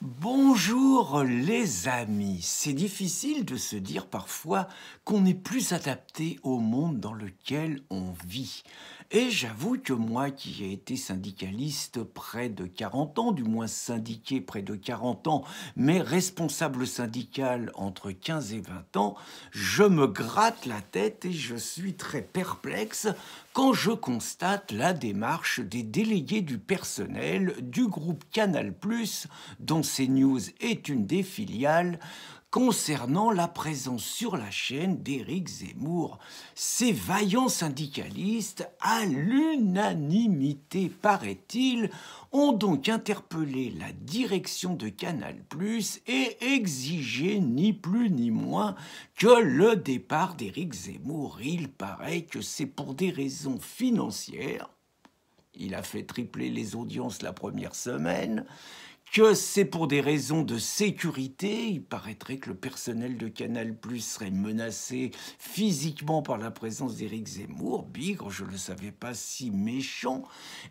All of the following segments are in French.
Bonjour les amis, c'est difficile de se dire parfois qu'on n'est plus adapté au monde dans lequel on vit. Et j'avoue que moi qui ai été syndicaliste près de 40 ans, du moins syndiqué près de 40 ans, mais responsable syndical entre 15 et 20 ans, je me gratte la tête et je suis très perplexe quand je constate la démarche des délégués du personnel du groupe Canal+, dont CNews est une des filiales, concernant la présence sur la chaîne d'Éric Zemmour. Ces vaillants syndicalistes, à l'unanimité paraît-il, ont donc interpellé la direction de Canal+ et exigé ni plus ni moins que le départ d'Éric Zemmour. Il paraît que c'est pour des raisons financières. Il a fait tripler les audiences la première semaine, que c'est pour des raisons de sécurité. Il paraîtrait que le personnel de Canal+ serait menacé physiquement par la présence d'Éric Zemmour, bigre, je ne le savais pas si méchant,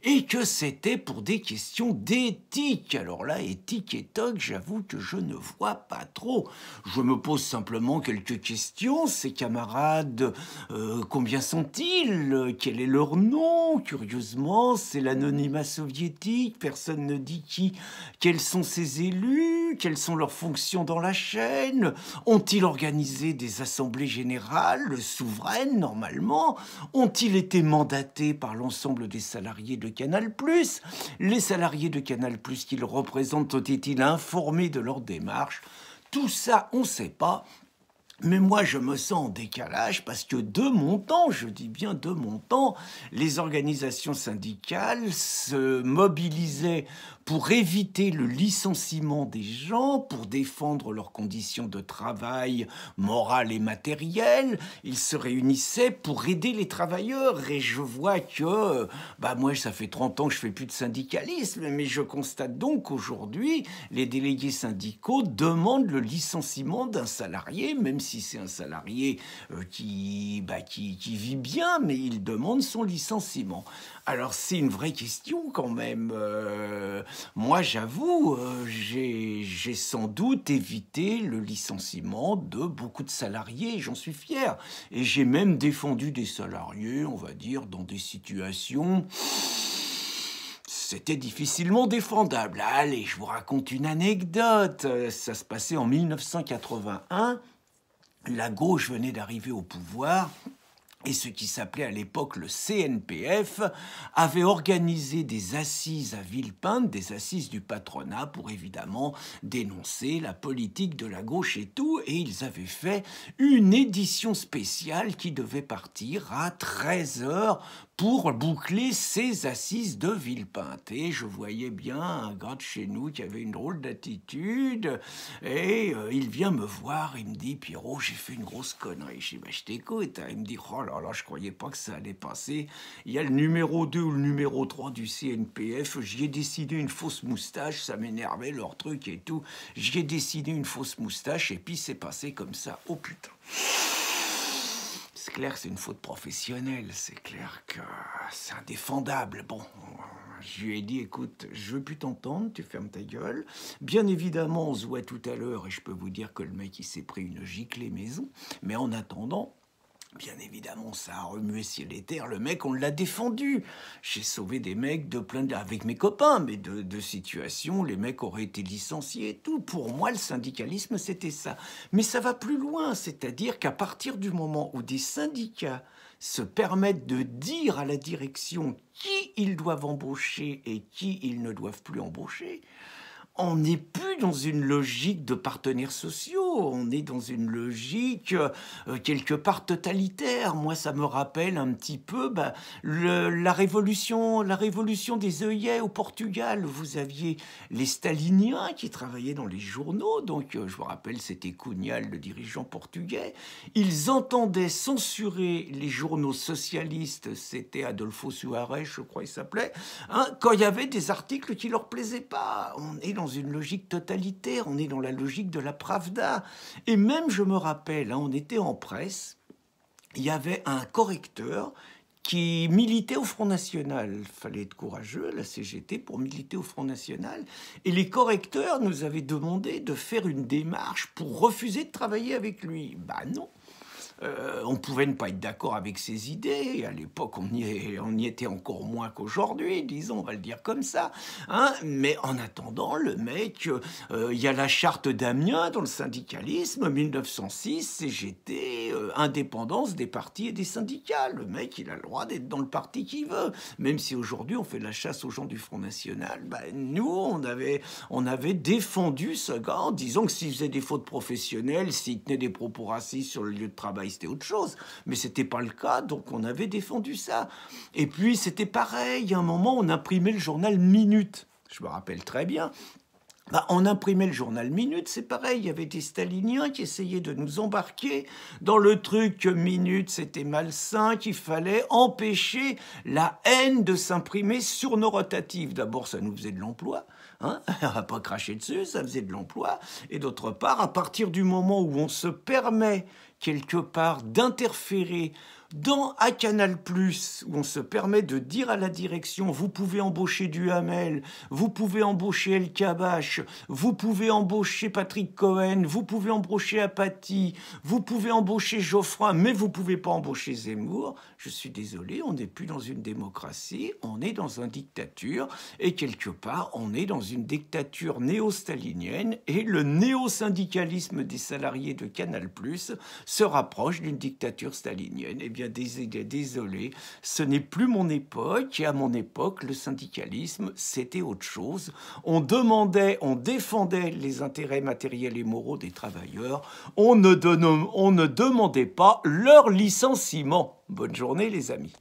et que c'était pour des questions d'éthique. Alors là, éthique et toc, j'avoue que je ne vois pas trop. Je me pose simplement quelques questions. Ces camarades, combien sont-ils? Quel est leur nom? Curieusement, c'est l'anonymat soviétique. Personne ne dit quels sont ces élus? Quelles sont leurs fonctions dans la chaîne? Ont-ils organisé des assemblées générales souveraines, normalement? Ont-ils été mandatés par l'ensemble des salariés de Canal+? Les salariés de Canal+, qu'ils représentent, ont-ils informés de leur démarche? Tout ça, on ne sait pas. Mais moi, je me sens en décalage parce que de mon temps, je dis bien de mon temps, les organisations syndicales se mobilisaient pour éviter le licenciement des gens, pour défendre leurs conditions de travail morales et matérielles. Ils se réunissaient pour aider les travailleurs. Et je vois que, moi, ça fait 30 ans que je fais plus de syndicalisme, mais je constate donc qu'aujourd'hui, les délégués syndicaux demandent le licenciement d'un salarié, même si c'est un salarié qui vit bien, mais il demande son licenciement. Alors c'est une vraie question quand même. Moi j'avoue, j'ai sans doute évité le licenciement de beaucoup de salariés, j'en suis fier. Et j'ai même défendu des salariés, on va dire, dans des situations... C'était difficilement défendable. Allez, je vous raconte une anecdote. Ça se passait en 1981. La gauche venait d'arriver au pouvoir et ce qui s'appelait à l'époque le CNPF avait organisé des assises à Villepinte, des assises du patronat pour évidemment dénoncer la politique de la gauche et tout, et ils avaient fait une édition spéciale qui devait partir à 13h pour boucler ces assises de Villepinte. Et je voyais bien un gars de chez nous qui avait une drôle d'attitude, et il vient me voir, il me dit « Pierrot, j'ai fait une grosse connerie. » Je dis « Je t'écoute. » Il me dit « Oh là là, je croyais pas que ça allait passer. Il y a le numéro 2 ou le numéro 3 du CNPF, j'y ai dessiné une fausse moustache, ça m'énervait leur truc et tout. J'y ai dessiné une fausse moustache et puis c'est passé comme ça. Oh putain. » C'est clair que c'est une faute professionnelle, c'est clair que c'est indéfendable. Bon, je lui ai dit, écoute, je veux plus t'entendre, tu fermes ta gueule. Bien évidemment, on se voit tout à l'heure et je peux vous dire que le mec, il s'est pris une giclée maison. Mais en attendant... Bien évidemment, ça a remué ciel et terre. Le mec, on l'a défendu. J'ai sauvé des mecs avec mes copains, mais de situations, les mecs auraient été licenciés et tout. Pour moi, le syndicalisme, c'était ça. Mais ça va plus loin, c'est-à-dire qu'à partir du moment où des syndicats se permettent de dire à la direction qui ils doivent embaucher et qui ils ne doivent plus embaucher, on n'est plus dans une logique de partenaires sociaux, on est dans une logique quelque part totalitaire. Moi, ça me rappelle un petit peu la révolution des œillets au Portugal. Vous aviez les staliniens qui travaillaient dans les journaux, donc je vous rappelle, c'était Cunhal, le dirigeant portugais. Ils entendaient censurer les journaux socialistes, c'était Adolfo Suarez, je crois il s'appelait, quand il y avait des articles qui leur plaisaient pas. On est dans une logique totalitaire, on est dans la logique de la Pravda. Et même, je me rappelle, on était en presse, il y avait un correcteur qui militait au Front National. Il fallait être courageux, la CGT, pour militer au Front National. Et les correcteurs nous avaient demandé de faire une démarche pour refuser de travailler avec lui. Ben non. On pouvait ne pas être d'accord avec ses idées. À l'époque, on y était encore moins qu'aujourd'hui, disons, on va le dire comme ça. Hein. Mais en attendant, le mec, il y a la charte d'Amiens dans le syndicalisme, 1906, CGT, indépendance des partis et des syndicats. Le mec, il a le droit d'être dans le parti qu'il veut. Même si aujourd'hui, on fait la chasse aux gens du Front National, nous, on avait défendu ce gars en disant que s'il faisait des fautes professionnelles, s'il tenait des propos racistes sur le lieu de travail, c'était autre chose, mais c'était pas le cas, donc on avait défendu ça. Et puis c'était pareil, à un moment on imprimait le journal Minute, je me rappelle très bien. On imprimait le journal Minute, c'est pareil, il y avait des staliniens qui essayaient de nous embarquer dans le truc que Minute c'était malsain, qu'il fallait empêcher la haine de s'imprimer sur nos rotatives. D'abord ça nous faisait de l'emploi, hein, on va pas cracher dessus, ça faisait de l'emploi, et d'autre part, à partir du moment où on se permet quelque part d'interférer à Canal+, où on se permet de dire à la direction, vous pouvez embaucher Duhamel, vous pouvez embaucher El Kabbach, vous pouvez embaucher Patrick Cohen, vous pouvez embaucher Apathy, vous pouvez embaucher Geoffroy, mais vous pouvez pas embaucher Zemmour. Je suis désolé, on n'est plus dans une démocratie, on est dans une dictature, et quelque part, on est dans une dictature néo-stalinienne, et le néo-syndicalisme des salariés de Canal+, se rapproche d'une dictature stalinienne. Eh bien, désolé, ce n'est plus mon époque, et à mon époque, le syndicalisme, c'était autre chose. On défendait les intérêts matériels et moraux des travailleurs, on ne demandait pas leur licenciement. Bonne journée, les amis.